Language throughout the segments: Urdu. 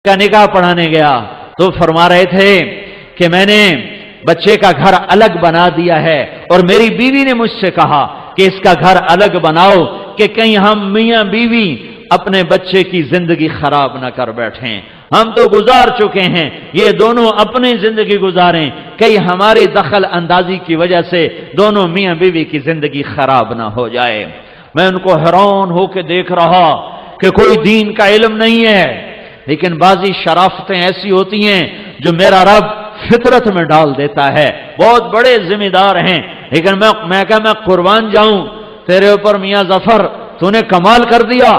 کا نکاح پڑھانے گیا تو فرما رہے تھے کہ میں نے بچے کا گھر الگ بنا دیا ہے، اور میری بیوی نے مجھ سے کہا کہ اس کا گھر الگ بناؤ کہ کہیں ہم میاں بیوی اپنے بچے کی زندگی خراب نہ کر بیٹھیں۔ ہم تو گزار چکے ہیں، یہ دونوں اپنی زندگی گزاریں، کہیں ہماری دخل اندازی کی وجہ سے دونوں میاں بیوی کی زندگی خراب نہ ہو جائے۔ میں ان کو حیران ہو کے دیکھ رہا کہ کوئی دین کا علم نہیں ہے، لیکن بعضی شرافتیں ایسی ہوتی ہیں جو میرا رب فطرت میں ڈال دیتا ہے۔ بہت بڑے ذمہ دار ہیں، لیکن میں قربان جاؤں تیرے اوپر میاں ظفر، تو نے کمال کر دیا،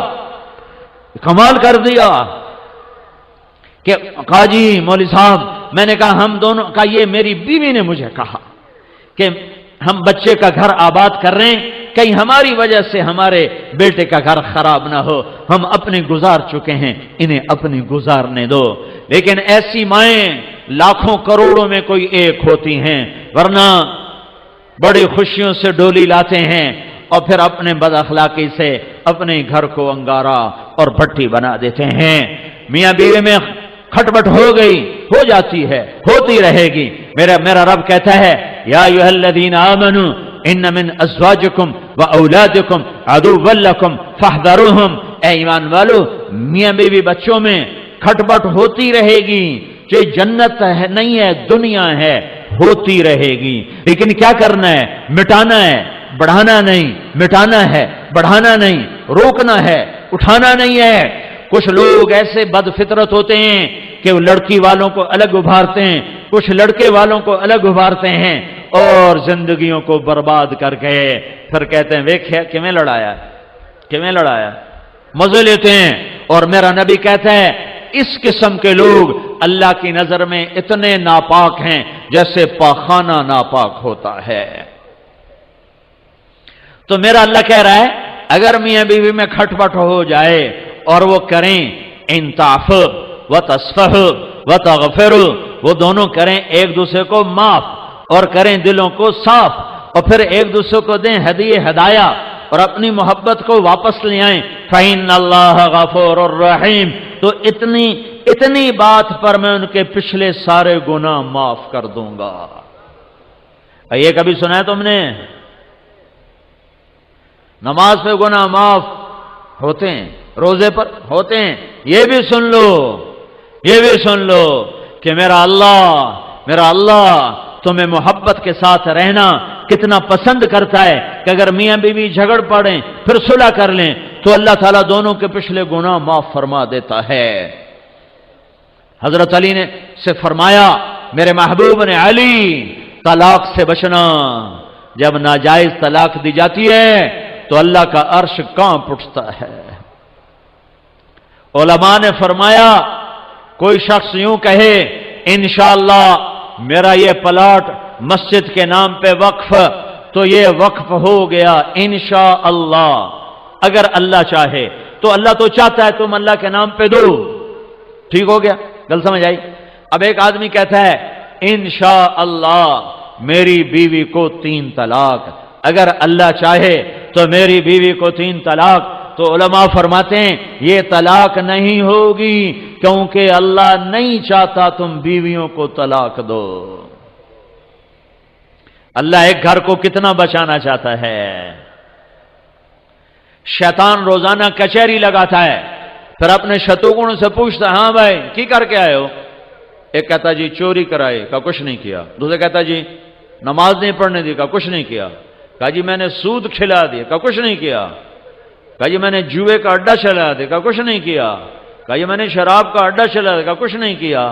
کمال کر دیا کہ قاضی مولوی صاحب، میں نے کہا ہم دونوں کا، یہ میری بیوی نے مجھے کہا کہ ہم بچے کا گھر آباد کر رہے ہیں، کہیں ہماری وجہ سے ہمارے بیٹے کا گھر خراب نہ ہو، ہم اپنے گزار چکے ہیں، انہیں اپنی گزارنے دو۔ لیکن ایسی مائیں لاکھوں کروڑوں میں کوئی ایک ہوتی ہیں، ورنہ بڑی خوشیوں سے ڈولی لاتے ہیں اور پھر اپنے بد اخلاقی سے اپنے گھر کو انگارا اور بھٹی بنا دیتے ہیں۔ میاں بیوی میں کھٹپٹ ہو گئی، ہو جاتی ہے، ہوتی رہے گی۔ میرا رب کہتا ہے یا ایھا الذین آمنوا ان من ازواجکم و اولادکم عدوا لکم فاحذروہم، اے ایمان والو، میاں بیوی بچوں میں کھٹپٹ ہوتی رہے گی، یہ جنت ہے نہیں ہے، دنیا ہے، ہوتی رہے گی۔ لیکن کیا کرنا ہے؟ مٹانا ہے، بڑھانا نہیں، مٹانا ہے، بڑھانا نہیں، روکنا ہے، اٹھانا نہیں ہے۔ کچھ لوگ ایسے بد فطرت ہوتے ہیں کہ وہ لڑکی والوں کو الگ ابھارتے ہیں، کچھ لڑکے والوں کو الگ ابھارتے ہیں، اور زندگیوں کو برباد کر کے پھر کہتے ہیں ویکھیا کیویں لڑایا، کیویں لڑایا، مزے لیتے ہیں۔ اور میرا نبی کہتا ہے اس قسم کے لوگ اللہ کی نظر میں اتنے ناپاک ہیں جیسے پاخانہ ناپاک ہوتا ہے۔ تو میرا اللہ کہہ رہا ہے اگر میاں بیوی میں کھٹپٹ ہو جائے اور وہ کریں ان تعفو و تصفح و تغفر، وہ دونوں کریں ایک دوسرے کو معاف اور کریں دلوں کو صاف، اور پھر ایک دوسرے کو دیں ہدیہ ہدایہ اور اپنی محبت کو واپس لے آئیں، فَإِنَّ اللَّهَ غَفُورٌ رَحِيمٌ، تو اتنی بات پر میں ان کے پچھلے سارے گناہ معاف کر دوں گا۔ یہ کبھی سنا ہے تم نے؟ نماز پہ گناہ معاف ہوتے ہیں، روزے پر ہوتے ہیں۔ یہ بھی سن لو، یہ بھی سن لو کہ میرا اللہ تمہیں محبت کے ساتھ رہنا کتنا پسند کرتا ہے کہ اگر میاں بیوی جھگڑ پڑیں پھر صلح کر لیں تو اللہ تعالیٰ دونوں کے پچھلے گناہ معاف فرما دیتا ہے۔ حضرت علی نے سے فرمایا میرے محبوب نے، علی طلاق سے بچنا، جب ناجائز طلاق دی جاتی ہے تو اللہ کا عرش کانپ اٹھتا ہے۔ علماء نے فرمایا کوئی شخص یوں کہے انشاءاللہ میرا یہ پلاٹ مسجد کے نام پہ وقف، تو یہ وقف ہو گیا انشاءاللہ، اگر اللہ چاہے تو۔ اللہ تو چاہتا ہے تم اللہ کے نام پہ دو، ٹھیک ہو گیا، گل سمجھ آئی؟ اب ایک آدمی کہتا ہے انشاءاللہ میری بیوی کو 3 طلاق، اگر اللہ چاہے تو میری بیوی کو 3 طلاق، تو علماء فرماتے ہیں یہ طلاق نہیں ہوگی کیونکہ اللہ نہیں چاہتا تم بیویوں کو طلاق دو۔ اللہ ایک گھر کو کتنا بچانا چاہتا ہے۔ شیطان روزانہ کچہری لگاتا ہے، پھر اپنے شتروگنوں سے پوچھتا ہے ہاں بھائی کی کر کے آئے ہو؟ ایک کہتا جی چوری کرائے، کہا کچھ نہیں کیا۔ دوسرے کہتا جی نماز نہیں پڑھنے دی، کہا کچھ نہیں کیا۔ کہا جی میں نے سود کھلا دیا، کہا کچھ نہیں کیا۔ کہا جی میں نے جوئے کا اڈا چلا دیا، کہا کچھ نہیں کیا۔ کہا جی میں نے شراب کا اڈا چلا دیا، کہا کچھ نہیں کیا۔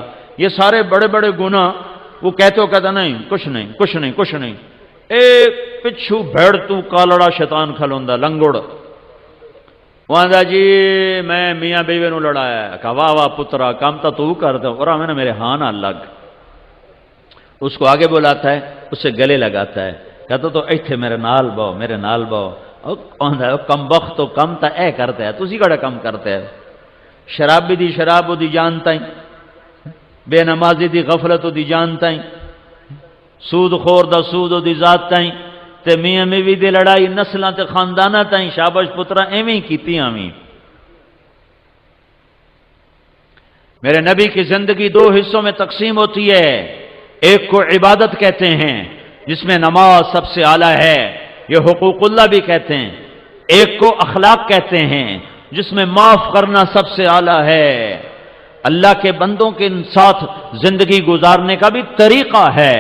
یہ سارے بڑے بڑے گناہ وہ کہتے ہو، کہتا نہیں کچھ نہیں کچھ نہیں کچھ نہیں۔ ایک پچھو بھیڑ تو کالڑا شیطان کھلوندا لنگڑ، وہاں جی میں میاں بیوی نو لڑایا۔ کہا واہ واہ پترا کام تو کرتا، اور میں نے میرے ہاں نہ لگ۔ اس کو آگے بلاتا ہے، اسے گلے لگاتا ہے، کہتا تو ایتھے میرے نال باؤ، میرے نال باؤ۔ کم بخت تو کم تا اے کرتا ہے، تسی کڑا کم کرتا ہے۔ شرابی دی شراب دی جانتا ہی، بے نمازی دی غفلت دی جانتا ہی، سود خور دا سود دی ذات تائیں، تے میاں بیوی دی لڑائی نسلاں تے خانداناں تائیں، شاباش پترا ایویں کیتی آویں۔ میرے نبی کی زندگی دو حصوں میں تقسیم ہوتی ہے، ایک کو عبادت کہتے ہیں جس میں نماز سب سے اعلیٰ ہے، یہ حقوق اللہ بھی کہتے ہیں، ایک کو اخلاق کہتے ہیں جس میں معاف کرنا سب سے اعلیٰ ہے، اللہ کے بندوں کے ساتھ زندگی گزارنے کا بھی طریقہ ہے،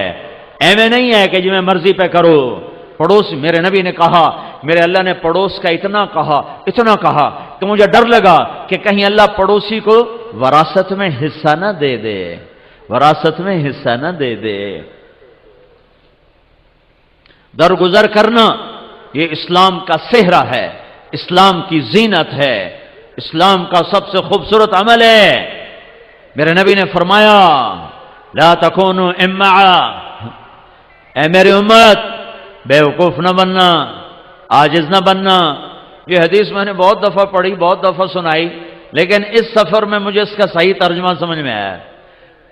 ایویں نہیں ہے کہ جی میں مرضی پہ کرو۔ پڑوس میرے نبی نے کہا، میرے اللہ نے پڑوس کا اتنا کہا کہ مجھے ڈر لگا کہ کہیں اللہ پڑوسی کو وراثت میں حصہ نہ دے دے، وراثت میں حصہ نہ دے دے۔ درگزر کرنا یہ اسلام کا صحرا ہے، اسلام کی زینت ہے، اسلام کا سب سے خوبصورت عمل ہے۔ میرے نبی نے فرمایا لا تکونوا امعا، اے میری امت بیوقوف نہ بننا، عاجز نہ بننا۔ یہ حدیث میں نے بہت دفعہ پڑھی، بہت دفعہ سنائی، لیکن اس سفر میں مجھے اس کا صحیح ترجمہ سمجھ میں آیا۔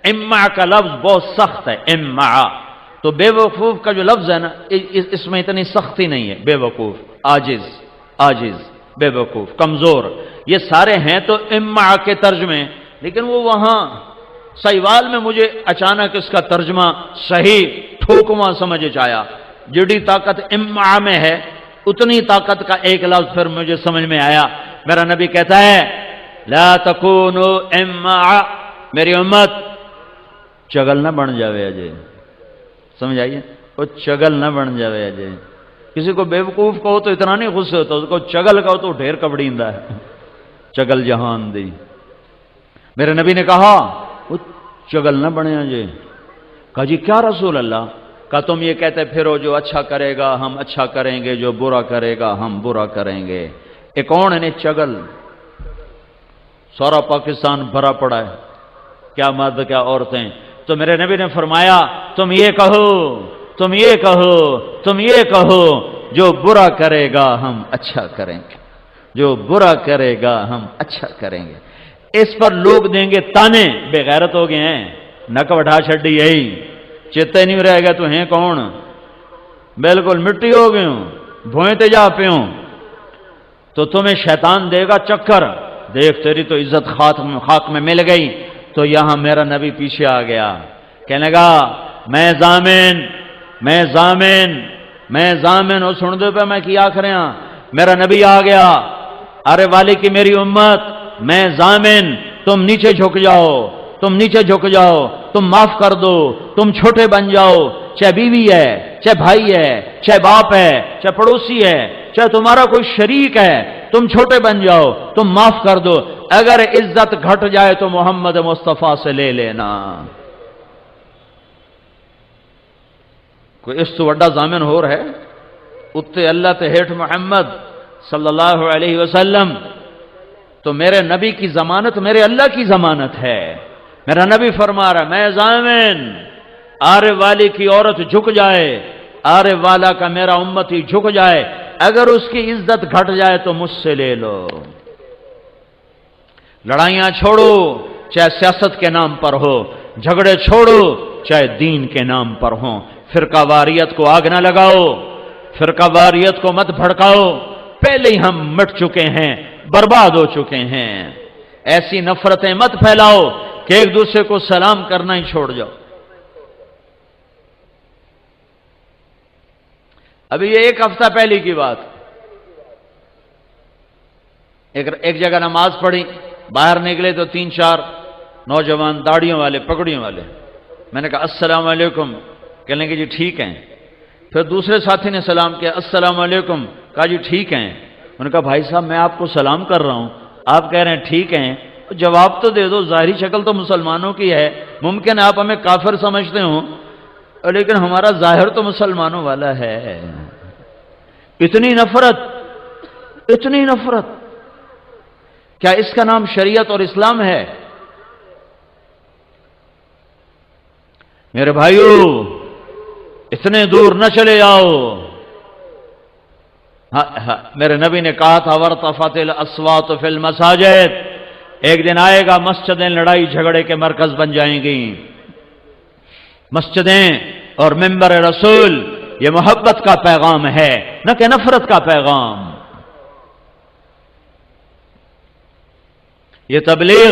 امع کا لفظ بہت سخت ہے، امع تو بے وقوف کا جو لفظ ہے نا، اس میں اتنی سختی نہیں ہے۔ بے وقوف، عاجز، بے وقوف، کمزور، یہ سارے ہیں تو امع کے ترجمے، لیکن وہ وہاں سیوال میں مجھے اچانک اس کا ترجمہ صحیح ٹھوکواں سمجھ آیا۔ جڑی طاقت امع میں ہے اتنی طاقت کا ایک لفظ پھر مجھے سمجھ میں آیا۔ میرا نبی کہتا ہے لا تکونوا امع، میری امت چگل نہ بن جاوے اجے، سمجھ آئیے، وہ چگل نہ بن جاوے اجے۔ کسی کو بیوقوف کہو تو اتنا نہیں غصے ہوتا، اس کو چگل کہو تو ڈھیر کبڑیندا ہے، چگل جہان دی۔ میرے نبی نے کہا وہ چگل نہ بنے اجے۔ کہا جی کیا رسول اللہ؟ کہا تم یہ کہتے پھرو جو اچھا کرے گا ہم اچھا کریں گے، جو برا کرے گا ہم برا کریں گے۔ ایک کون ہے چگل؟ سارا پاکستان بھرا پڑا ہے، کیا مرد کیا عورتیں۔ تو میرے نبی نے فرمایا تم یہ کہو جو برا کرے گا ہم اچھا کریں گے، جو برا کرے گا ہم اچھا کریں گے۔ اس پر لوگ دیں گے تانے، بے غیرت ہو گئے ہیں، نک بٹھا چھڈی یہی، چیتے نہیں رہ گئے تو ہیں کون، بالکل مٹی ہو گئے ہوں، بھوئیں تے جا پیوں۔ تو تمہیں شیطان دے گا چکر، دیکھ تیری تو عزت خاک میں مل گئی۔ تو یہاں میرا نبی پیچھے آ گیا، کہنے لگا میں ضامن ہو، سن دو پہ میں کیا کریں۔ میرا نبی آ گیا، ارے والی کی میری امت میں ضامن، تم نیچے جھک جاؤ، تم معاف کر دو، تم چھوٹے بن جاؤ، چاہے بیوی ہے، چاہے بھائی ہے، چاہے باپ ہے، چاہے پڑوسی ہے، چاہے تمہارا کوئی شریک ہے، تم چھوٹے بن جاؤ، تم معاف کر دو۔ اگر عزت گھٹ جائے تو محمد مصطفیٰ سے لے لینا۔ کوئی اس تو وڈا ضامن ہو رہا ہے اتے اللہ تے ہیٹھ محمد صلی اللہ علیہ وسلم۔ تو میرے نبی کی ضمانت میرے اللہ کی ضمانت ہے۔ میرا نبی فرما رہا ہے میں ضامن، آرے والی کی عورت جھک جائے، آرے والا کا میرا امتی جھک جائے، اگر اس کی عزت گھٹ جائے تو مجھ سے لے لو۔ لڑائیاں چھوڑو چاہے سیاست کے نام پر ہو، جھگڑے چھوڑو چاہے دین کے نام پر ہوں، فرقہ واریت کو آگ نہ لگاؤ، فرقہ واریت کو مت بھڑکاؤ، پہلے ہی ہم مٹ چکے ہیں، برباد ہو چکے ہیں۔ ایسی نفرتیں مت پھیلاؤ کہ ایک دوسرے کو سلام کرنا ہی چھوڑ جاؤ۔ ابھی یہ ایک ہفتہ پہلے کی بات، ایک جگہ نماز پڑھی، باہر نکلے تو 3-4 نوجوان داڑھیوں والے پگڑیوں والے، میں نے کہا السلام علیکم، کہنے کہ جی ٹھیک ہیں۔ پھر دوسرے ساتھی نے سلام کیا، السلام علیکم، کہا جی ٹھیک ہیں۔ میں نے کہا بھائی صاحب میں آپ کو سلام کر رہا ہوں، آپ کہہ رہے ہیں ٹھیک ہیں، جواب تو دے دو، ظاہری شکل تو مسلمانوں کی ہے، ممکن ہے آپ ہمیں کافر سمجھتے ہوں لیکن ہمارا ظاہر تو مسلمانوں والا ہے۔ اتنی نفرت کیا اس کا نام شریعت اور اسلام ہے؟ میرے بھائیو اتنے دور نہ چلے جاؤ۔ میرے نبی نے کہا تھا وَارْتَفَعَتِ الْأَصْوَاتُ فِي الْمَسَاجِدِ، ایک دن آئے گا مسجدیں لڑائی جھگڑے کے مرکز بن جائیں گی۔ مسجدیں اور منبر رسول یہ محبت کا پیغام ہے نہ کہ نفرت کا پیغام۔ یہ تبلیغ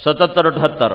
77-78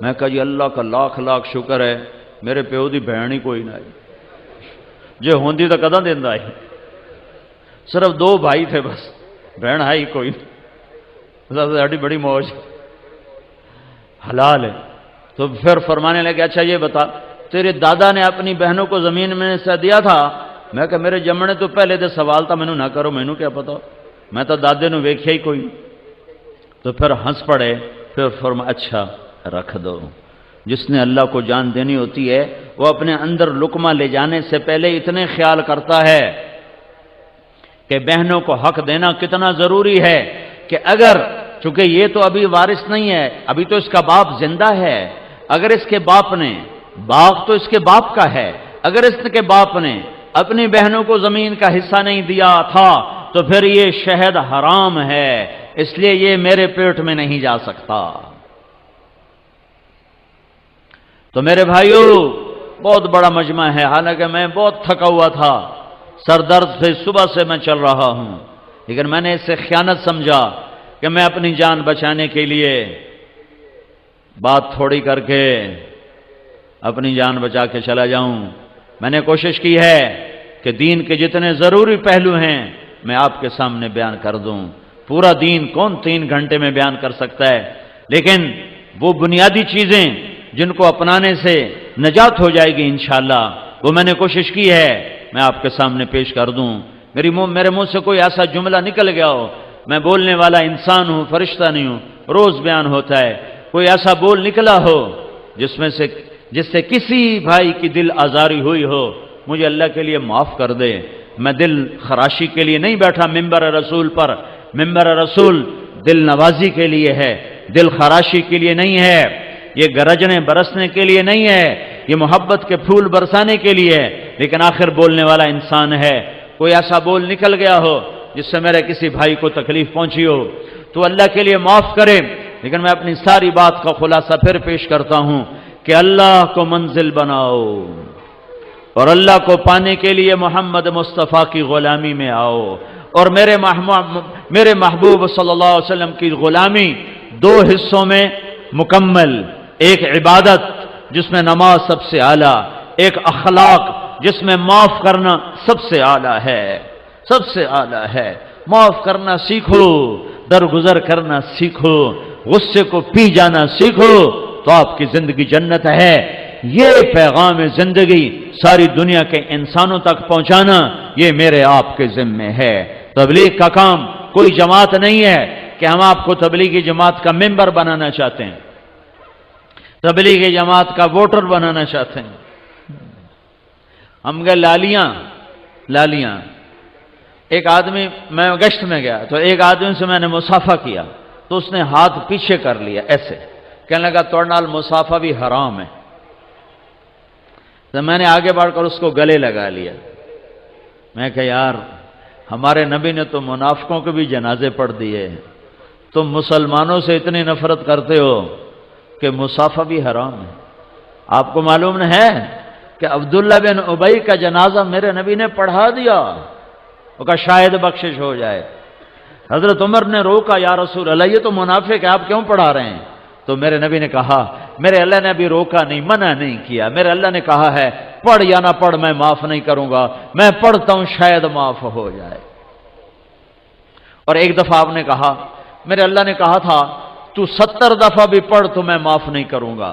میں کہا جی اللہ کا لاکھ لاکھ شکر ہے میرے پیو دی بہن ہی کوئی نہ آئی، جو ہوندی تو کداں دیندا آئی، صرف 2 بھائی تھے بس، بہن ہے ہی کوئی نہیں، ساڈی بڑی موج حلال ہے۔ تو پھر فرمانے لگے اچھا یہ بتا تیرے دادا نے اپنی بہنوں کو زمین میں سے دیا تھا؟ میں کہ میرے جمنے تو پہلے دے سوال تھا، مینوں نہ کرو، مینوں کیا پتا، میں تو دادے نو ویکھیا ہی کوئی نہیں۔ تو پھر ہنس پڑے، پھر فرمایا اچھا رکھ دو۔ جس نے اللہ کو جان دینی ہوتی ہے وہ اپنے اندر لقمہ لے جانے سے پہلے اتنے خیال کرتا ہے کہ بہنوں کو حق دینا کتنا ضروری ہے، کہ اگر چونکہ یہ تو ابھی وارث نہیں ہے، ابھی تو اس کا باپ زندہ ہے، اگر اس کے باپ نے، باغ تو اس کے باپ کا ہے، اگر اس کے باپ نے اپنی بہنوں کو زمین کا حصہ نہیں دیا تھا تو پھر یہ شہد حرام ہے، اس لیے یہ میرے پیٹ میں نہیں جا سکتا۔ تو میرے بھائیو بہت بڑا مجمع ہے، حالانکہ میں بہت تھکا ہوا تھا، سر درد سے صبح سے میں چل رہا ہوں، لیکن میں نے اسے خیانت سمجھا کہ میں اپنی جان بچانے کے لیے بات تھوڑی کر کے اپنی جان بچا کے چلا جاؤں۔ میں نے کوشش کی ہے کہ دین کے جتنے ضروری پہلو ہیں میں آپ کے سامنے بیان کر دوں۔ پورا دین کون 3 گھنٹے میں بیان کر سکتا ہے، لیکن وہ بنیادی چیزیں جن کو اپنانے سے نجات ہو جائے گی انشاءاللہ، وہ میں نے کوشش کی ہے میں آپ کے سامنے پیش کر دوں۔ میرے منہ سے کوئی ایسا جملہ نکل گیا ہو، میں بولنے والا انسان ہوں، فرشتہ نہیں ہوں، روز بیان ہوتا ہے، کوئی ایسا بول نکلا ہو جس سے کسی بھائی کی دل آزاری ہوئی ہو، مجھے اللہ کے لیے معاف کر دے۔ میں دل خراشی کے لیے نہیں بیٹھا ممبر رسول پر، ممبر رسول دل نوازی کے لیے ہے، دل خراشی کے لیے نہیں ہے، یہ گرجنے برسنے کے لیے نہیں ہے، یہ محبت کے پھول برسانے کے لیے ہے، لیکن آخر بولنے والا انسان ہے۔ کوئی ایسا بول نکل گیا ہو جس سے میرے کسی بھائی کو تکلیف پہنچی ہو تو اللہ کے لیے معاف کرے، لیکن میں اپنی ساری بات کا خلاصہ پھر پیش کرتا ہوں کہ اللہ کو منزل بناؤ اور اللہ کو پانے کے لیے محمد مصطفیٰ کی غلامی میں آؤ، اور میرے محبوب صلی اللہ علیہ وسلم کی غلامی 2 حصوں میں مکمل، ایک عبادت جس میں نماز سب سے اعلیٰ، ایک اخلاق جس میں معاف کرنا سب سے اعلیٰ ہے، سب سے اعلیٰ ہے۔ معاف کرنا سیکھو، درگزر کرنا سیکھو، غصے کو پی جانا سیکھو تو آپ کی زندگی جنت ہے۔ یہ پیغام زندگی ساری دنیا کے انسانوں تک پہنچانا یہ میرے آپ کے ذمے ہے۔ تبلیغ کا کام کوئی جماعت نہیں ہے کہ ہم آپ کو تبلیغی جماعت کا ممبر بنانا چاہتے ہیں، تبلیغی جماعت کا ووٹر بنانا چاہتے ہیں۔ ہم گئے لالیاں، ایک آدمی، میں گشت میں گیا تو ایک آدمی سے میں نے مصافحہ کیا تو اس نے ہاتھ پیچھے کر لیا ایسے، کہنے لگا توڑ نال مصافحہ بھی حرام ہے۔ تو میں نے آگے بڑھ کر اس کو گلے لگا لیا۔ میں کہا یار ہمارے نبی نے تو منافقوں کے بھی جنازے پڑھ دیے، تم مسلمانوں سے اتنی نفرت کرتے ہو کہ مصافحہ بھی حرام ہے۔ آپ کو معلوم ہے کہ عبداللہ بن ابی کا جنازہ میرے نبی نے پڑھا دیا، وہ کہا شاید بخشش ہو جائے۔ حضرت عمر نے روکا، یا رسول اللہ یہ تو منافق ہے، آپ کیوں پڑھا رہے ہیں؟ تو میرے نبی نے کہا میرے اللہ نے بھی روکا نہیں، منع نہیں کیا، میرے اللہ نے کہا ہے پڑھ یا نہ پڑھ میں معاف نہیں کروں گا، میں پڑھتا ہوں شاید معاف ہو جائے۔ اور ایک دفعہ آپ نے کہا میرے اللہ نے کہا تھا تو 70 دفعہ بھی پڑھ تو میں معاف نہیں کروں گا۔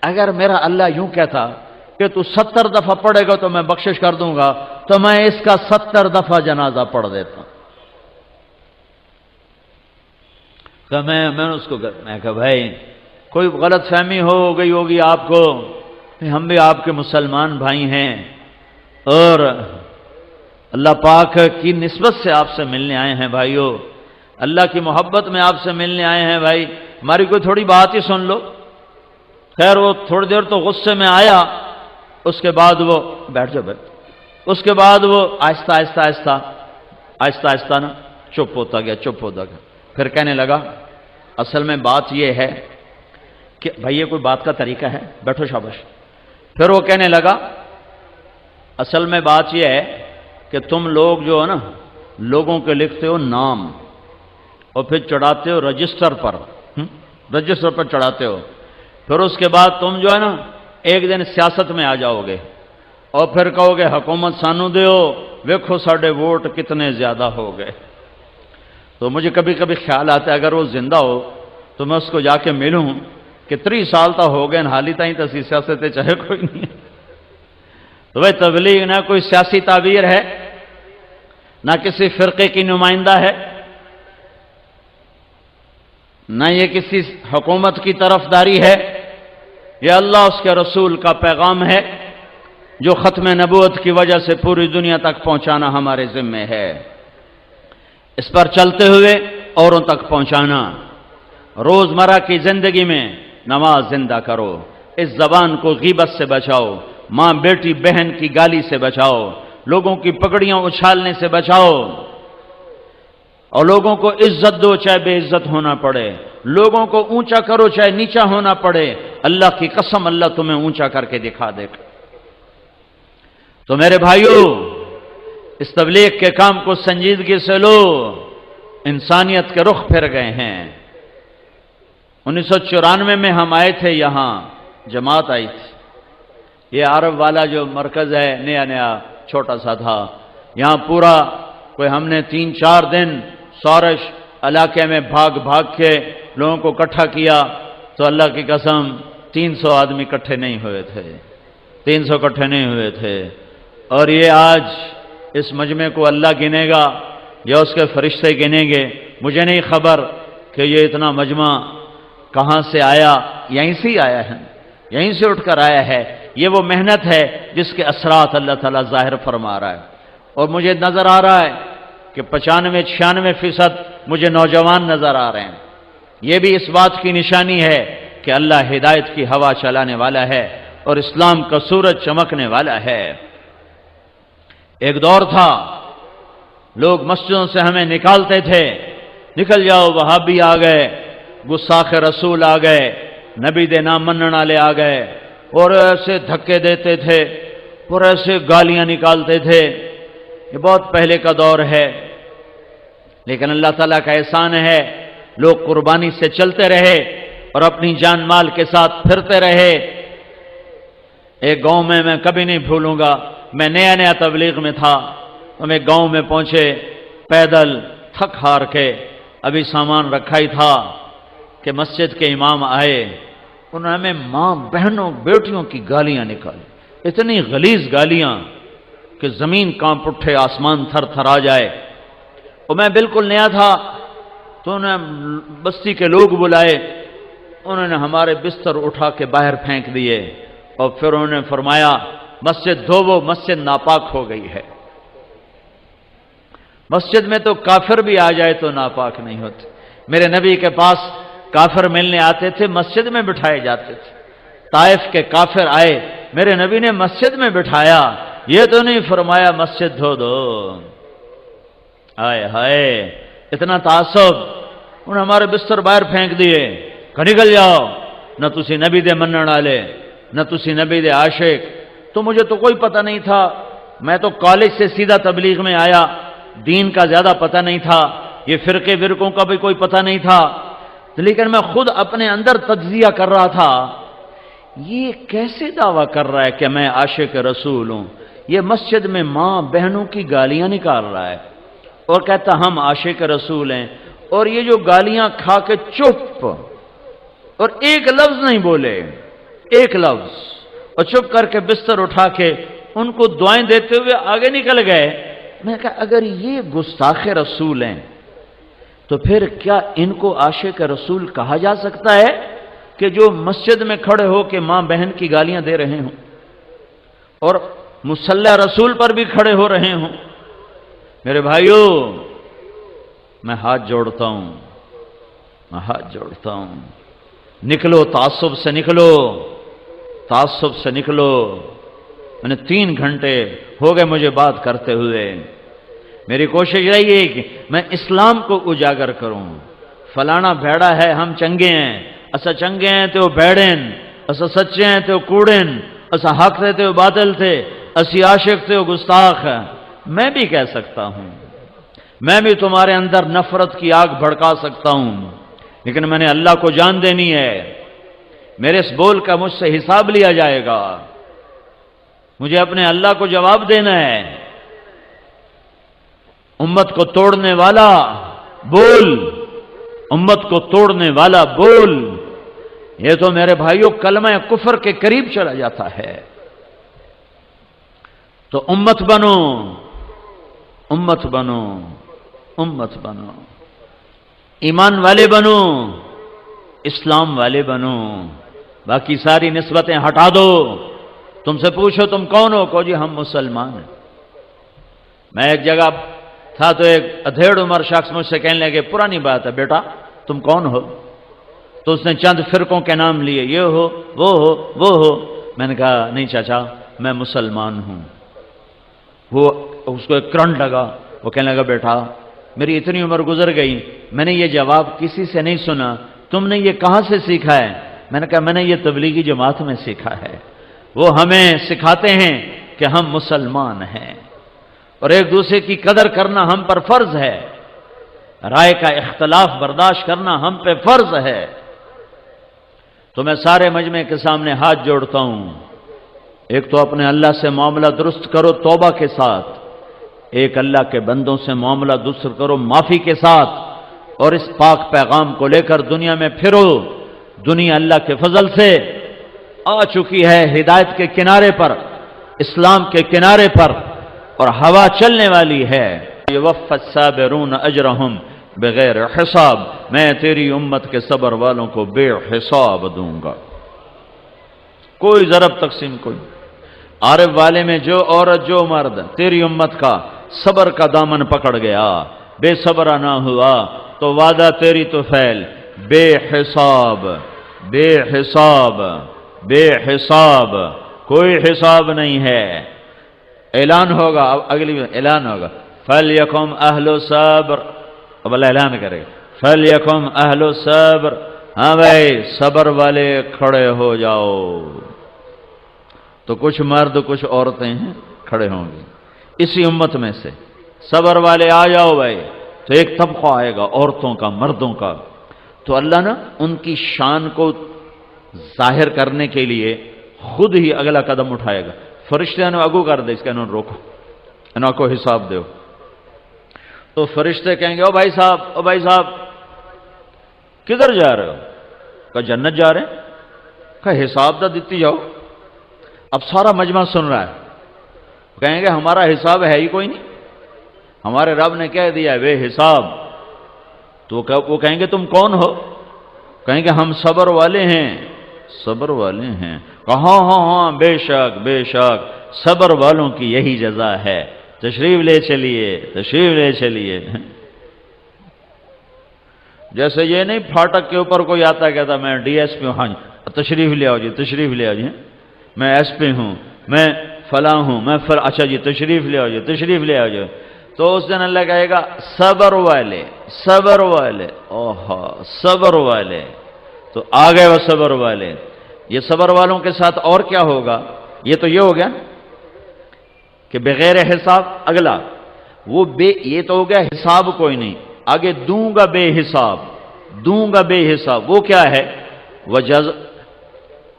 اگر میرا اللہ یوں کہتا کہ تو 70 دفعہ پڑھے گا تو میں بخشش کر دوں گا تو میں اس کا 70 دفعہ جنازہ پڑھ دیتا۔ تو میں اس کو کہا بھائی کوئی غلط فہمی ہو گئی ہوگی آپ کو، ہم بھی آپ کے مسلمان بھائی ہیں اور اللہ پاک کی نسبت سے آپ سے ملنے آئے ہیں بھائیو، اللہ کی محبت میں آپ سے ملنے آئے ہیں بھائی، ہماری کوئی تھوڑی بات ہی سن لو۔ خیر وہ تھوڑی دیر تو غصے میں آیا، اس کے بعد وہ بیٹھ جاؤ اس کے بعد وہ آہستہ آہستہ نا چپ ہوتا گیا۔ پھر کہنے لگا اصل میں بات یہ ہے کہ بھائی یہ کوئی بات کا طریقہ ہے، بیٹھو شاباش۔ پھر وہ کہنے لگا اصل میں بات یہ ہے کہ تم لوگ جو ہے نا لوگوں کے لکھتے ہو نام اور پھر چڑھاتے ہو رجسٹر پر چڑھاتے ہو، پھر اس کے بعد تم جو ہے نا ایک دن سیاست میں آ جاؤ گے اور پھر کہو گے حکومت سانو دیو، ویکھو ساڈے ووٹ کتنے زیادہ ہو گئے۔ تو مجھے کبھی کبھی خیال آتا ہے اگر وہ زندہ ہو تو میں اس کو جا کے ملوں کہ 30 سال تا ہو گئے حالی تائیں تسی سیاست چاہے کوئی نہیں۔ تو بھائی تبلیغ نہ کوئی سیاسی تعبیر ہے، نہ کسی فرقے کی نمائندہ ہے، نہ یہ کسی حکومت کی طرفداری ہے، یہ اللہ اس کے رسول کا پیغام ہے جو ختم نبوت کی وجہ سے پوری دنیا تک پہنچانا ہمارے ذمے ہے۔ اس پر چلتے ہوئے اوروں تک پہنچانا۔ روزمرہ کی زندگی میں نماز زندہ کرو، اس زبان کو غیبت سے بچاؤ، ماں بیٹی بہن کی گالی سے بچاؤ، لوگوں کی پگڑیاں اچھالنے سے بچاؤ، اور لوگوں کو عزت دو چاہے بے عزت ہونا پڑے، لوگوں کو اونچا کرو چاہے نیچا ہونا پڑے۔ اللہ کی قسم اللہ تمہیں اونچا کر کے دکھا دے گا۔ تو میرے بھائیو، اس تبلیغ کے کام کو سنجیدگی سے لو، انسانیت کے رخ پھر گئے ہیں۔ 1994 میں ہم آئے تھے، یہاں جماعت آئی تھی، یہ عرب والا جو مرکز ہے نیا نیا چھوٹا سا تھا، یہاں پورا کوئی ہم نے 3-4 دن سورش علاقے میں بھاگ بھاگ کے لوگوں کو اکٹھا کیا، تو اللہ کی قسم 300 آدمی اکٹھے نہیں ہوئے تھے، 300 اکٹھے نہیں ہوئے تھے۔ اور یہ آج اس مجمع کو اللہ گنے گا یا اس کے فرشتے گنیں گے، مجھے نہیں خبر کہ یہ اتنا مجمع کہاں سے آیا، یہیں سے ہی آیا ہے، یہیں سے اٹھ کر آیا ہے۔ یہ وہ محنت ہے جس کے اثرات اللہ تعالیٰ ظاہر فرما رہا ہے، اور مجھے نظر آ رہا ہے کہ 95-96% مجھے نوجوان نظر آ رہے ہیں۔ یہ بھی اس بات کی نشانی ہے کہ اللہ ہدایت کی ہوا چلانے والا ہے اور اسلام کا سورج چمکنے والا ہے۔ ایک دور تھا لوگ مسجدوں سے ہمیں نکالتے تھے، نکل جاؤ وہابی آ گئے، گستاخ رسول آ گئے، نبی دے نام منن والے آ گئے، اور ایسے دھکے دیتے تھے اور ایسے گالیاں نکالتے تھے۔ یہ بہت پہلے کا دور ہے، لیکن اللہ تعالیٰ کا احسان ہے لوگ قربانی سے چلتے رہے اور اپنی جان مال کے ساتھ پھرتے رہے۔ ایک گاؤں میں کبھی نہیں بھولوں گا، میں نیا نیا تبلیغ میں تھا، ہم ایک گاؤں میں پہنچے پیدل تھک ہار کے، ابھی سامان رکھا ہی تھا کہ مسجد کے امام آئے، انہوں نے ہمیں ماں بہنوں بیٹیوں کی گالیاں نکالی، اتنی غلیظ گالیاں کہ زمین کانپ اٹھے، آسمان تھر تھر آ جائے۔ اور میں بالکل نیا تھا تو انہوں نے بستی کے لوگ بلائے، انہوں نے ہمارے بستر اٹھا کے باہر پھینک دیے، اور پھر انہوں نے فرمایا مسجد دھوو، مسجد ناپاک ہو گئی ہے۔ مسجد میں تو کافر بھی آ جائے تو ناپاک نہیں ہوتے۔ میرے نبی کے پاس کافر ملنے آتے تھے، مسجد میں بٹھائے جاتے تھے۔ طائف کے کافر آئے، میرے نبی نے مسجد میں بٹھایا، یہ تو نہیں فرمایا مسجد دھو دو۔ ہائے ہائے، اتنا تعصب، انہوں نے ہمارے بستر باہر پھینک دیے کہ نکل جاؤ، نہ تسی نبی دے منن والے، نہ تسی نبی دے عاشق۔ تو مجھے تو کوئی پتہ نہیں تھا، میں تو کالج سے سیدھا تبلیغ میں آیا، دین کا زیادہ پتہ نہیں تھا، یہ فرقے ورقوں کا بھی کوئی پتہ نہیں تھا، لیکن میں خود اپنے اندر تجزیہ کر رہا تھا، یہ کیسے دعویٰ کر رہا ہے کہ میں عاشق رسول ہوں؟ یہ مسجد میں ماں بہنوں کی گالیاں نکال رہا ہے اور کہتا ہم عاشق رسول ہیں، اور یہ جو گالیاں کھا کے چپ، اور ایک لفظ نہیں بولے، ایک لفظ، اور چپ کر کے بستر اٹھا کے ان کو دعائیں دیتے ہوئے آگے نکل گئے۔ میں نے کہا اگر یہ گستاخ رسول ہیں تو پھر کیا ان کو عاشق رسول کہا جا سکتا ہے کہ جو مسجد میں کھڑے ہو کے ماں بہن کی گالیاں دے رہے ہوں اور مصلی رسول پر بھی کھڑے ہو رہے ہوں؟ میرے بھائیو، میں ہاتھ جوڑتا ہوں، میں ہاتھ جوڑتا ہوں، نکلو تعصب سے، نکلو تعصب سے نکلو۔ میں نے 3 گھنٹے ہو گئے مجھے بات کرتے ہوئے، میری کوشش رہی ہے کہ میں اسلام کو اجاگر کروں۔ فلانا بھیڑا ہے، ہم چنگے ہیں، اسا چنگے ہیں تو بھیڑن، اسا سچے ہیں تو کوڑن، اسا حق تھے تو باطل تھے، اسی عاشق تھے گستاخ۔ میں بھی کہہ سکتا ہوں، میں بھی تمہارے اندر نفرت کی آگ بھڑکا سکتا ہوں، لیکن میں نے اللہ کو جان دینی ہے میرے اس بول کا مجھ سے حساب لیا جائے گا، مجھے اپنے اللہ کو جواب دینا ہے۔ امت کو توڑنے والا بول، امت کو توڑنے والا بول، یہ تو میرے بھائیوں کلمہ کفر کے قریب چلا جاتا ہے۔ تو امت بنو، امت بنو، امت بنو، ایمان والے بنو، اسلام والے بنو، باقی ساری نسبتیں ہٹا دو۔ تم سے پوچھو تم کون ہو، کہو جی ہم مسلمان ہیں۔ میں ایک جگہ تھا تو ایک ادھیڑ عمر شخص مجھ سے کہنے لگے، پرانی بات ہے بیٹا تم کون ہو؟ تو اس نے چند فرقوں کے نام لیے، یہ ہو وہ ہو وہ ہو۔ میں نے کہا نہیں چاچا میں مسلمان ہوں۔ وہ اس کو ایک کرنٹ لگا، وہ کہنے لگا بیٹا میری اتنی عمر گزر گئی، میں نے یہ جواب کسی سے نہیں سنا، تم نے یہ کہاں سے سیکھا ہے؟ میں نے کہا میں نے یہ تبلیغی جماعت میں سیکھا ہے۔ وہ ہمیں سکھاتے ہیں کہ ہم مسلمان ہیں اور ایک دوسرے کی قدر کرنا ہم پر فرض ہے، رائے کا اختلاف برداشت کرنا ہم پہ فرض ہے۔ تو میں سارے مجمع کے سامنے ہاتھ جوڑتا ہوں، ایک تو اپنے اللہ سے معاملہ درست کرو توبہ کے ساتھ، ایک اللہ کے بندوں سے معاملہ درست کرو معافی کے ساتھ، اور اس پاک پیغام کو لے کر دنیا میں پھرو۔ دنیا اللہ کے فضل سے آ چکی ہے ہدایت کے کنارے پر، اسلام کے کنارے پر، اور ہوا چلنے والی ہے۔ یوفی الصابرون اجرہم بغیر حساب، میں تیری امت کے صبر والوں کو بے حساب دوں گا، کوئی ضرب تقسیم کوئی۔ عارف والے میں جو عورت جو مرد تیری امت کا صبر کا دامن پکڑ گیا، بے صبرا نہ ہوا، تو وعدہ تیری تو فعل بے حساب، بے حساب، بے حساب، کوئی حساب نہیں ہے۔ اعلان ہوگا، اگلی اعلان ہوگا فَلْيَكُمْ أَهْلُ صَبْرٍ، اب اللہ اعلان کرے گا فَلْيَكُمْ أَهْلُ صَبْرٍ، ہاں بھائی صبر والے کھڑے ہو جاؤ۔ تو کچھ مرد کچھ عورتیں ہیں کھڑے ہوں گی اسی امت میں سے، صبر والے آ جاؤ بھائی۔ تو ایک طبقہ آئے گا عورتوں کا مردوں کا، تو اللہ نا ان کی شان کو ظاہر کرنے کے لیے خود ہی اگلا قدم اٹھائے گا۔ فرشتے نے اگو کر دے، اس کا انہوں روکو، انہوں کو حساب دو۔ تو فرشتے کہیں گے او بھائی صاحب، او بھائی صاحب کدھر جا رہے ہو؟ کہا جنت جا رہے ہیں۔ کہا حساب دا دیتی جاؤ۔ اب سارا مجمع سن رہا ہے، کہیں گے ہمارا حساب ہے ہی کوئی نہیں، ہمارے رب نے کہہ دیا ہے بے حساب۔ تو وہ کہیں گے تم کون ہو؟ کہیں گے ہم صبر والے ہیں، صبر والے ہیں۔ ہاں ہاں ہاں بے شک بے شک، صبر والوں کی یہی جزا ہے، تشریف لے چلیے تشریف لے چلیے۔ جیسے یہ نہیں پھاٹک کے اوپر کوئی آتا کہتا میں ڈی ایس پی ہوں، ہاں تشریف لے آؤ جی تشریف لے آؤ جی، میں ایس پی ہوں، میں فلاں ہوں، میں اچھا جی تشریف لے آؤ جی تشریف لے آؤ جی۔ تو اس دن اللہ کہے گا صبر والے، صبر والے، اوہا صبر والے، تو آ گئے وہ صبر والے۔ یہ صبر والوں کے ساتھ اور کیا ہوگا؟ یہ تو یہ ہو گیا کہ بغیر حساب، اگلا وہ یہ تو ہو گیا حساب کوئی نہیں، آگے دوں گا بے حساب، دوں گا بے حساب۔ وہ کیا ہے؟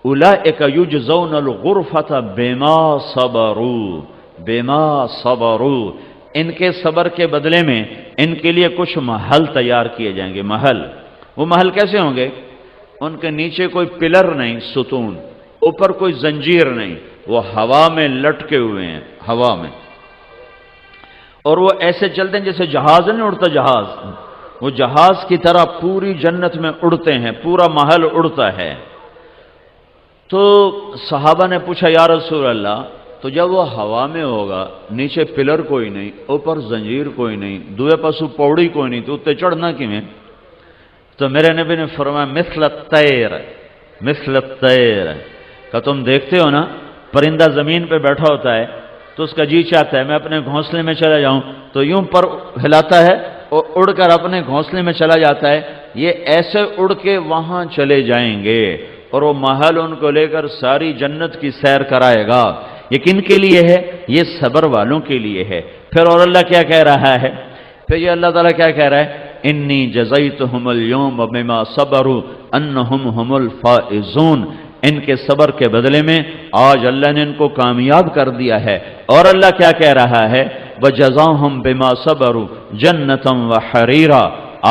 اولئک یجزون الغرفۃ بما صبروا، بما صبروا، ان کے صبر کے بدلے میں ان کے لیے کچھ محل تیار کیے جائیں گے۔ محل، وہ محل کیسے ہوں گے؟ ان کے نیچے کوئی پلر نہیں، ستون، اوپر کوئی زنجیر نہیں، وہ ہوا میں لٹکے ہوئے ہیں، ہوا میں، اور وہ ایسے چلتے ہیں جیسے جہاز نہیں اڑتا، جہاز، وہ جہاز کی طرح پوری جنت میں اڑتے ہیں، پورا محل اڑتا ہے۔ تو صحابہ نے پوچھا یا رسول اللہ تو جب وہ ہوا میں ہوگا، نیچے پلر کوئی نہیں، اوپر زنجیر کوئی نہیں، دوے پاسو پوڑی کوئی نہیں، تو اتنے چڑھنا کیویں؟ تو میرے نبی نے فرمایا مثل الطیر، مثل الطیر، کہ تم دیکھتے ہو نا پرندہ زمین پہ بیٹھا ہوتا ہے تو اس کا جی چاہتا ہے میں اپنے گھونسلے میں چلا جاؤں، تو یوں پر ہلاتا ہے اور اڑ کر اپنے گھونسلے میں چلا جاتا ہے۔ یہ ایسے اڑ کے وہاں چلے جائیں گے اور وہ محل ان کو لے کر ساری جنت کی سیر کرائے گا۔ یہ کن کے لیے ہے؟ یہ صبر والوں کے لیے ہے۔ پھر اور اللہ کیا کہہ رہا ہے؟ پھر یہ اللہ تعالیٰ کیا کہہ رہا ہے؟ انی جزیتہم اليوم بما صبروا انہم هم الفائزون، ان کے صبر کے بدلے میں آج اللہ نے ان کو کامیاب کر دیا ہے۔ اور اللہ کیا کہہ رہا ہے؟ وَجَزَاهُمْ بِمَا صَبَرُوا جَنَّةً وَحَرِيرًا،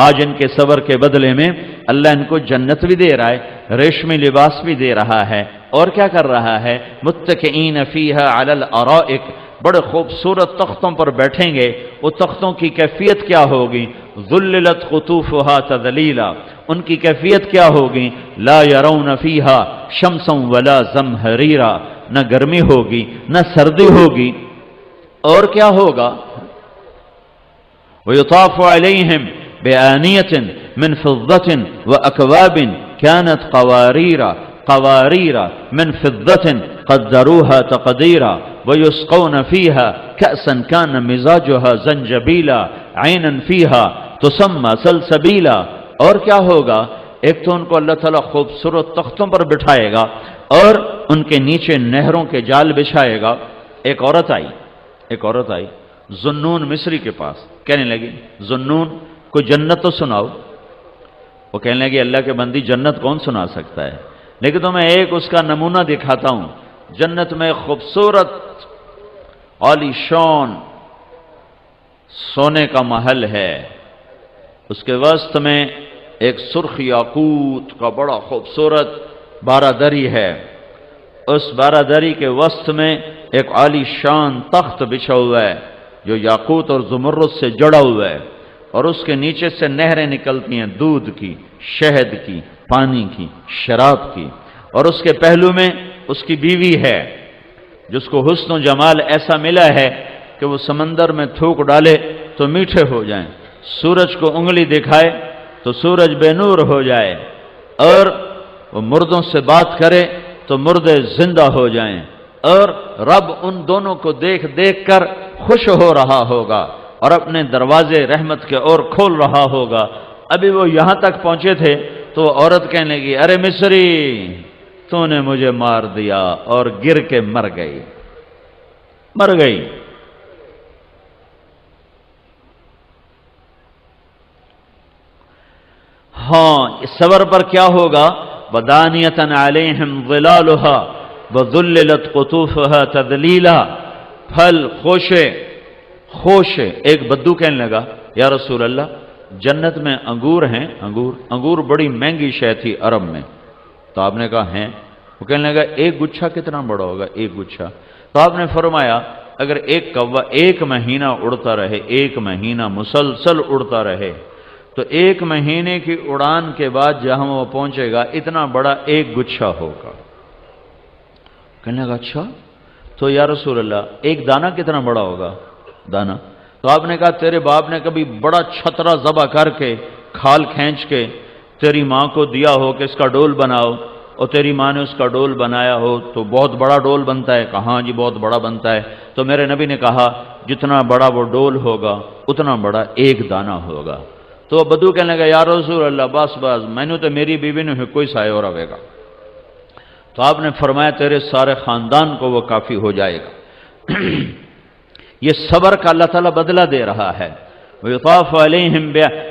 آج ان کے صبر کے بدلے میں اللہ ان کو جنت بھی دے رہا ہے، ریشمی لباس بھی دے رہا ہے، اور کیا کر رہا ہے؟ متکئین فیہا علی الارائک، بڑے خوبصورت تختوں پر بیٹھیں گے۔ وہ تختوں کی کیفیت کیا ہوگی؟ ذللت قطوفہا تذلیلا، ان کی کیفیت کیا ہوگی؟ لا یرون فیہا شمسا ولا زمہریرا، نہ گرمی ہوگی نہ سردی ہوگی، اور کیا ہوگا؟ وَيُطَافُ عَلَيْهِمْ بِآنِيَةٍ مِّن فِضَّةٍ وَأَكْوَابٍ كَانَتْ قَوَارِيرَ مِّن فِضَّةٍ قَدَّرُوهَا تَقْدِيرًا وَيُسْقَوْنَ فِيهَا كَأْسًا كَانَ مِزَاجُهَا زَنْجَبِيلًا عَيْنًا فِيهَا تُسَمَّى سَلْسَبِيلًا۔ اور کیا ہوگا؟ ایک تو ان کو اللہ تعالیٰ خوبصورت تختوں پر بٹھائے گا اور ان کے نیچے نہروں کے جال بچھائے گا۔ ایک عورت آئی ذنون مصری کے پاس، کہنے لگی ذنون کوئی جنت تو سناؤ۔ وہ کہنے لگی اللہ کے بندی جنت کون سنا سکتا ہے، لیکن تو میں ایک اس کا نمونہ دکھاتا ہوں۔ جنت میں خوبصورت عالی شان سونے کا محل ہے، اس کے وسط میں ایک سرخ یاقوت کا بڑا خوبصورت بارادری ہے، اس بارادری کے وسط میں ایک عالی شان تخت بچھا ہوا ہے جو یاقوت اور زمرد سے جڑا ہوا ہے، اور اس کے نیچے سے نہریں نکلتی ہیں دودھ کی، شہد کی، پانی کی، شراب کی، اور اس کے پہلو میں اس کی بیوی ہے جس کو حسن و جمال ایسا ملا ہے کہ وہ سمندر میں تھوک ڈالے تو میٹھے ہو جائیں، سورج کو انگلی دکھائے تو سورج بے نور ہو جائے، اور وہ مردوں سے بات کرے تو مردے زندہ ہو جائیں، اور رب ان دونوں کو دیکھ دیکھ کر خوش ہو رہا ہوگا اور اپنے دروازے رحمت کے اور کھول رہا ہوگا۔ ابھی وہ یہاں تک پہنچے تھے تو وہ عورت کہنے لگی ارے مصری تو نے مجھے مار دیا، اور گر کے مر گئی۔ ہاں، صبر پر کیا ہوگا؟ وَدَانِيَةً عَلَيْهِمْ ظِلَالُهَا وَذُلِّلَتْ قُطُوفُهَا تَذْلِيلًا، پھل خوش ہے۔ ایک بدو کہنے لگا یا رسول اللہ جنت میں انگور ہیں، انگور بڑی مہنگی شے تھی عرب میں، تو آپ نے کہا ہیں؟ وہ کہنے لگا ایک گچھا کتنا بڑا ہوگا؟ ایک گچھا؟ تو آپ نے فرمایا اگر ایک کوا ایک مہینہ اڑتا رہے، ایک مہینہ مسلسل اڑتا رہے، تو ایک مہینے کی اڑان کے بعد جہاں وہ پہنچے گا اتنا بڑا ایک گچھا ہوگا۔ کہنے لگا اچھا، تو یا رسول اللہ ایک دانہ کتنا بڑا ہوگا؟ دانہ؟ تو آپ نے کہا تیرے باپ نے کبھی بڑا چھترا ذبح کر کے کھال کھینچ کے تیری ماں کو دیا ہو کہ اس کا ڈول بناؤ، اور تیری ماں نے اس کا ڈول بنایا ہو تو بہت بڑا ڈول بنتا ہے؟ کہا ہاں جی بہت بڑا بنتا ہے۔ تو میرے نبی نے کہا جتنا بڑا وہ ڈول ہوگا اتنا بڑا ایک دانہ ہوگا۔ تو بدو کہنے لگا یا رسول اللہ بس میں نے تو میری بیوی نے کوئی سائے اور آئے گا۔ تو آپ نے فرمایا تیرے سارے خاندان کو وہ کافی ہو جائے گا۔ یہ صبر کا اللہ تعالیٰ بدلہ دے رہا ہے۔ وَيُطَافُ عَلَيْهِمْ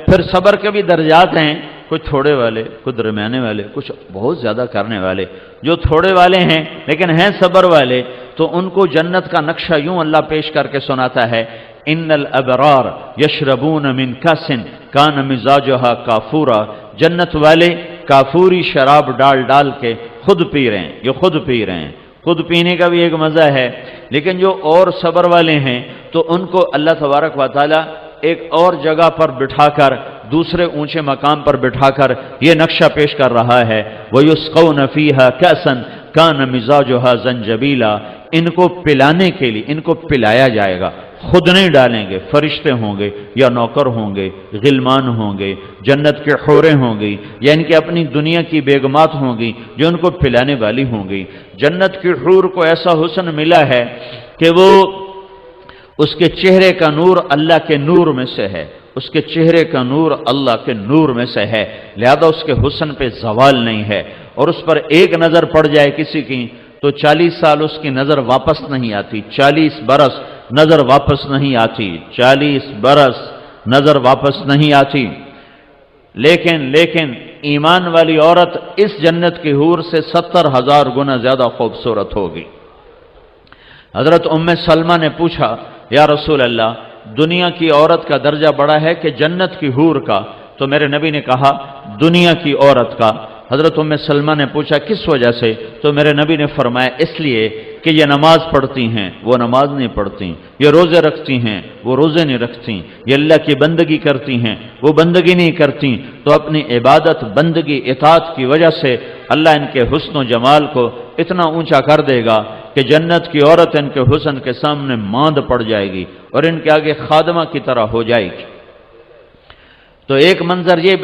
پھر صبر کے بھی درجات ہیں، کچھ تھوڑے والے، کچھ درمیانے والے، کچھ بہت زیادہ کرنے والے۔ جو تھوڑے والے ہیں لیکن ہیں صبر والے، تو ان کو جنت کا نقشہ یوں اللہ پیش کر کے سناتا ہے ان الابرار یشربون من کاس کان مزاجها کافورا، جنت والے کافوری شراب ڈال کے خود پی رہے ہیں، یہ خود پی رہے ہیں۔ خود پینے کا بھی ایک مزہ ہے، لیکن جو اور صبر والے ہیں تو ان کو اللہ تبارک و تعالی ایک اور جگہ پر بٹھا کر، دوسرے اونچے مقام پر بٹھا کر یہ نقشہ پیش کر رہا ہے وَيُسْقَوْنَ فِيهَا كَأْسًا كَانَ مِزَاجُهَا زَنْجَبِيلًا، ان کو پلانے کے لیے ان کو پلایا جائے گا، خود نہیں ڈالیں گے، فرشتے ہوں گے یا نوکر ہوں گے، غلمان ہوں گے، جنت کے حوریں ہوں گی، یا ان کی اپنی دنیا کی بیگمات ہوں گی جو ان کو پلانے والی ہوں گی۔ جنت کی حور کو ایسا حسن ملا ہے کہ وہ اس کے چہرے کا نور اللہ کے نور میں سے ہے، اس کے چہرے کا نور اللہ کے نور میں سے ہے، لہذا اس کے حسن پہ زوال نہیں ہے، اور اس پر ایک نظر پڑ جائے کسی کی تو 40 سال اس کی نظر واپس نہیں آتی، 40 برس نظر واپس نہیں آتی، 40 برس نظر واپس نہیں آتی۔ لیکن ایمان والی عورت اس جنت کی حور سے 70,000 گنا زیادہ خوبصورت ہوگی۔ حضرت ام سلمہ نے پوچھا یا رسول اللہ دنیا کی عورت کا درجہ بڑا ہے کہ جنت کی حور کا؟ تو میرے نبی نے کہا دنیا کی عورت کا۔ حضرت ام سلمہ نے پوچھا کس وجہ سے؟ تو میرے نبی نے فرمایا اس لیے کہ یہ نماز پڑھتی ہیں وہ نماز نہیں پڑھتی، یہ روزے رکھتی ہیں وہ روزے نہیں رکھتی، یہ اللہ کی بندگی کرتی ہیں وہ بندگی نہیں کرتی، تو اپنی عبادت بندگی اطاعت کی وجہ سے اللہ ان کے حسن و جمال کو اتنا اونچا کر دے گا کہ جنت کی عورت ان کے حسن کے سامنے ماند پڑ جائے گی اور ان کے آگے خادمہ کی طرح ہو جائے گی۔ تو ایک منظر یہ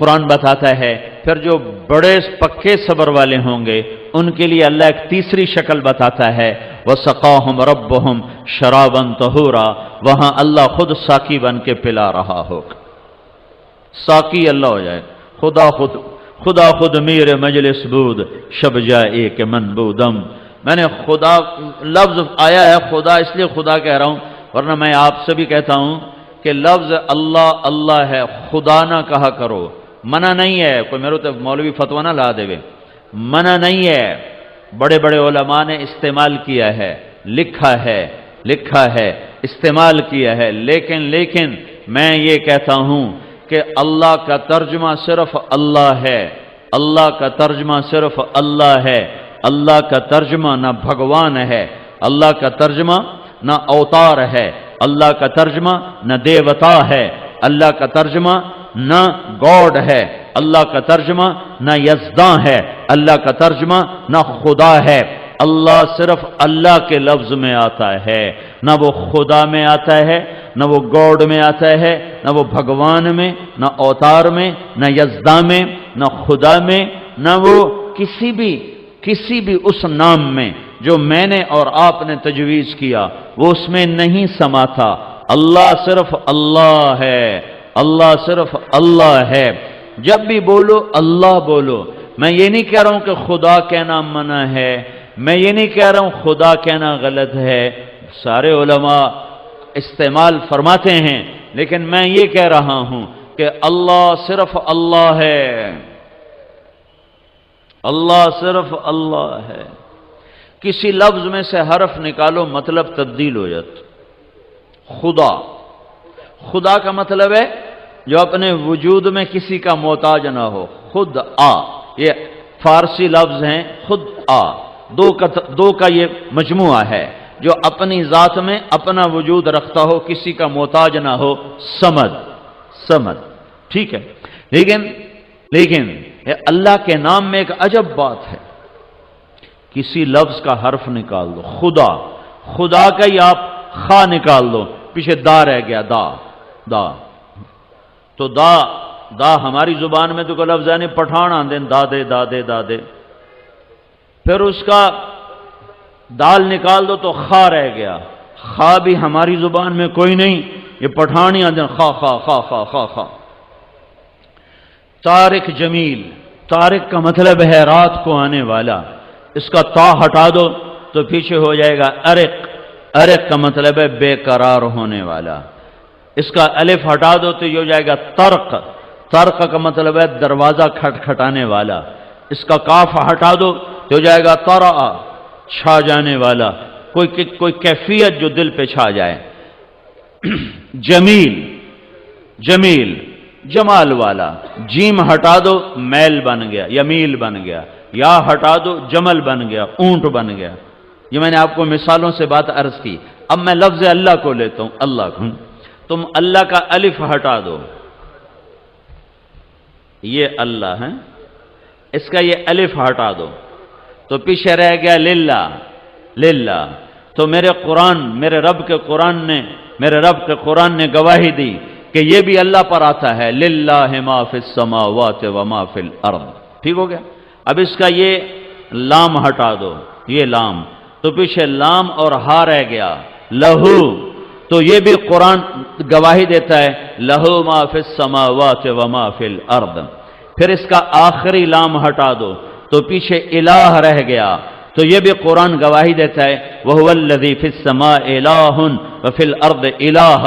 قرآن بتاتا ہے۔ پھر جو بڑے پکے صبر والے ہوں گے ان کے لیے اللہ ایک تیسری شکل بتاتا ہے، وَسَقَاهُمْ رَبُّهُمْ شَرَابًا طَهُورًا، وہاں اللہ خود ساقی بن کے پلا رہا ہوگا۔ ساقی اللہ ہو جائے، خدا خود میر مجلس بود، شب جائے کہ من بودم۔ میں نے خدا لفظ آیا ہے خدا اس لیے خدا کہہ رہا ہوں، ورنہ میں آپ سے بھی کہتا ہوں کہ لفظ اللہ اللہ ہے، خدا نہ کہا کرو۔ منع نہیں ہے، کوئی میرے تو مولوی فتویٰ نہ لا دے، منع نہیں ہے، بڑے بڑے علماء نے استعمال کیا ہے، لکھا ہے استعمال کیا ہے، لیکن میں یہ کہتا ہوں کہ اللہ کا ترجمہ صرف اللہ ہے، اللہ کا ترجمہ صرف اللہ ہے، اللہ کا ترجمہ نہ بھگوان ہے، اللہ کا ترجمہ نہ اوتار ہے، اللہ کا ترجمہ نہ دیوتا ہے، اللہ کا ترجمہ نہ گاڈ ہے، اللہ کا ترجمہ نہ یزداں ہے، اللہ کا ترجمہ نہ خدا ہے۔ اللہ صرف اللہ کے لفظ میں آتا ہے، نہ وہ خدا میں آتا ہے، نہ وہ گاڈ میں آتا ہے، نہ وہ بھگوان میں، نہ اوتار میں، نہ یزداں میں، نہ خدا میں، نہ وہ کسی بھی اس نام میں جو میں نے اور آپ نے تجویز کیا وہ اس میں نہیں سماتا۔ اللہ صرف اللہ ہے، اللہ صرف اللہ ہے۔ جب بھی بولو اللہ بولو۔ میں یہ نہیں کہہ رہا ہوں کہ خدا کہنا منع ہے، میں یہ نہیں کہہ رہا ہوں خدا کہنا غلط ہے، سارے علماء استعمال فرماتے ہیں، لیکن میں یہ کہہ رہا ہوں کہ اللہ صرف اللہ ہے، اللہ صرف اللہ ہے۔ کسی لفظ میں سے حرف نکالو مطلب تبدیل ہو جاتا۔ خدا کا مطلب ہے جو اپنے وجود میں کسی کا محتاج نہ ہو، خود یہ فارسی لفظ ہیں، خود دو کا یہ مجموعہ ہے، جو اپنی ذات میں اپنا وجود رکھتا ہو، کسی کا محتاج نہ ہو، سمد ٹھیک ہے۔ لیکن اللہ کے نام میں ایک عجب بات ہے، کسی لفظ کا حرف نکال دو، خدا کا ہی آپ خا نکال دو، پیچھے دا رہ گیا، دا تو دا ہماری زبان میں تو کوئی لفظ ہے نہیں، پٹھان آندے دادے، پھر اس کا دال نکال دو تو خا رہ گیا، خا بھی ہماری زبان میں کوئی نہیں، یہ پٹھان ہی آندے خا۔ طارق جمیل، طارق کا مطلب ہے رات کو آنے والا، اس کا تا ہٹا دو تو پیچھے ہو جائے گا ارق کا مطلب ہے بے قرار ہونے والا، اس کا الف ہٹا دو تو یہ ہو جائے گا طرق کا مطلب ہے دروازہ کھٹکھٹانے والا، اس کا کاف ہٹا دو تو ہو جائے گا طرع، چھا جانے والا، کوئی کیفیت جو دل پہ چھا جائے۔ جمیل جمال والا، جیم ہٹا دو میل بن گیا، یمیل بن گیا، یا ہٹا دو جمل بن گیا، اونٹ بن گیا۔ یہ میں نے آپ کو مثالوں سے بات عرض کی۔ اب میں لفظ اللہ کو لیتا ہوں، اللہ کو، تم اللہ کا الف ہٹا دو، یہ اللہ ہے، اس کا یہ الف ہٹا دو تو پیچھے رہ گیا للہ۔ تو میرے رب کے قرآن نے گواہی دی کہ یہ بھی اللہ پر آتا ہے، للہ ما فی السماوات وما فی الارض، ٹھیک ہو گیا۔ اب اس کا یہ لام ہٹا دو، یہ لام تو پیچھے لام اور ہا رہ گیا، لہو، تو یہ بھی قرآن گواہی دیتا ہے، لہو ما فی السماوات وما فی الارض۔ پھر اس کا آخری لام ہٹا دو تو پیچھے الہ رہ گیا، تو یہ بھی قرآن گواہی دیتا ہے، وَهُوَ الَّذِي فِي السَّمَاءِ إِلَٰهٌ وَفِي الْأَرْضِ إِلَٰهٌ۔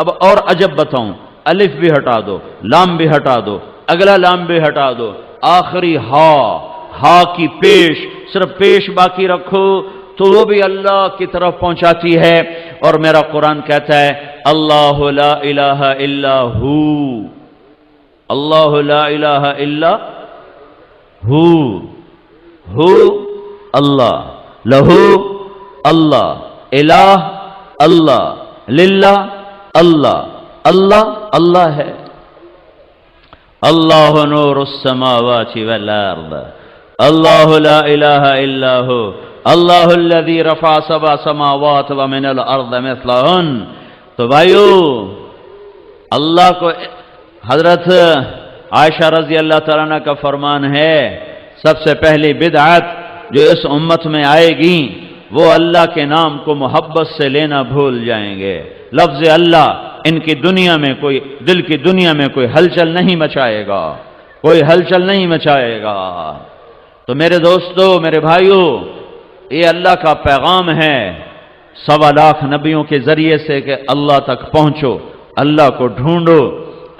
اب اور عجب بتاؤں، الف بھی ہٹا دو، لام بھی ہٹا دو، اگلا لام بھی ہٹا دو، آخری ہا کی پیش، صرف پیش باقی رکھو تو وہ بھی اللہ کی طرف پہنچاتی ہے۔ اور میرا قرآن کہتا ہے اللہ لا الہ الا ہو، اللہ لا الہ الا ہو اللہ، لہو اللہ، الہ اللہ، للہ اللہ، اللہ اللہ ہے۔ اللہ نور السماوات والارض، اللہ لا الہ الا ہو، اللہ الذی رفع سبع سماوات ومن الارض مثلہن۔ تو بھائیو اللہ کو، حضرت عائشہ رضی اللہ تعالیٰ عنہ کا فرمان ہے سب سے پہلی بدعت جو اس امت میں آئے گی وہ اللہ کے نام کو محبت سے لینا بھول جائیں گے۔ لفظ اللہ ان کی دنیا میں کوئی، دل کی دنیا میں کوئی ہلچل نہیں مچائے گا، کوئی ہلچل نہیں مچائے گا۔ تو میرے دوستو، میرے بھائیو، یہ اللہ کا پیغام ہے 1.25 لاکھ نبیوں کے ذریعے سے کہ اللہ تک پہنچو، اللہ کو ڈھونڈو،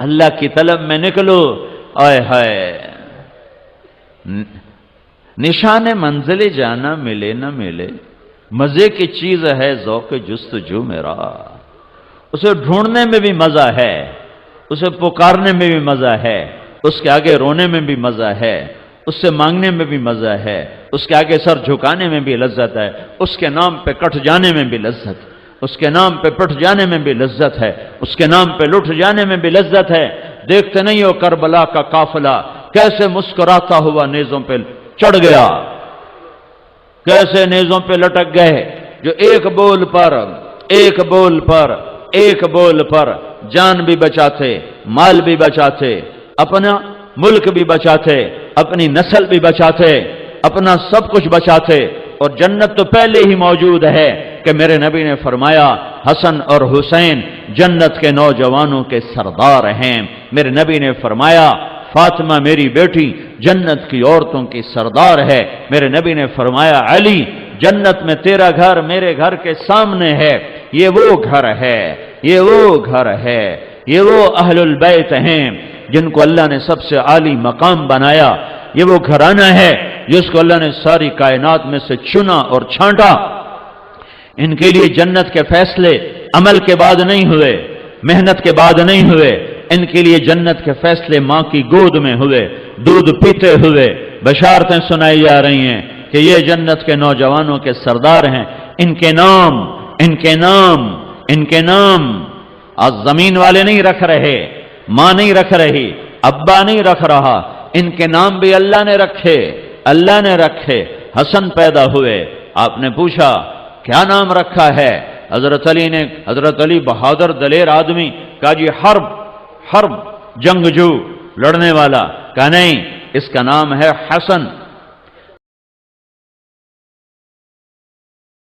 اللہ کی طلب میں نکلو۔ آئے ہائے، نشان منزل جانا ملے نہ ملے، مزے کی چیز ہے ذوق جستجو میرا۔ اسے ڈھونڈنے میں بھی مزہ ہے، اسے پکارنے میں بھی مزہ ہے، اس کے آگے رونے میں بھی مزہ ہے، اس سے مانگنے میں بھی مزہ ہے، اس کے آگے سر جھکانے میں بھی لذت ہے، اس کے نام پہ کٹ جانے میں بھی لذت، اس کے نام پہ پٹ جانے میں بھی لذت ہے، اس کے نام پہ لٹ جانے میں بھی لذت ہے۔ دیکھتے نہیں ہو کربلا کا قافلہ کیسے مسکراتا ہوا نیزوں پہ چڑھ گیا، کیسے نیزوں پہ لٹک گئے، جو ایک بول پر جان بھی بچاتے، مال بھی بچاتے، اپنا ملک بھی بچاتے، اپنی نسل بھی بچاتے، اپنا سب کچھ بچاتے، اور جنت تو پہلے ہی موجود ہے کہ میرے نبی نے فرمایا حسن اور حسین جنت کے نوجوانوں کے سردار ہیں۔ میرے نبی نے فرمایا فاطمہ میری بیٹی جنت کی عورتوں کی سردار ہے۔ میرے نبی نے فرمایا علی جنت میں تیرا گھر میرے گھر کے سامنے ہے، یہ وہ گھر ہے، یہ وہ گھر ہے، یہ وہ اہل البیت ہیں جن کو اللہ نے سب سے عالی مقام بنایا، یہ وہ گھرانہ ہے جس کو اللہ نے ساری کائنات میں سے چنا اور چھانٹا۔ ان کے لیے جنت کے فیصلے عمل کے بعد نہیں ہوئے، محنت کے بعد نہیں ہوئے، ان کے لیے جنت کے فیصلے ماں کی گود میں ہوئے، دودھ پیتے ہوئے بشارتیں سنائی جا رہی ہیں کہ یہ جنت کے نوجوانوں کے سردار ہیں۔ ان کے نام آج زمین والے نہیں رکھ رہے، ماں نہیں رکھ رہی، ابا نہیں رکھ رہا، ان کے نام بھی اللہ نے رکھے، اللہ نے رکھے۔ حسن پیدا ہوئے، آپ نے پوچھا کیا نام رکھا ہے؟ حضرت علی بہادر دلیر آدمی، کہا جی حرب جنگجو لڑنے والا، کہا نہیں اس کا نام ہے حسن۔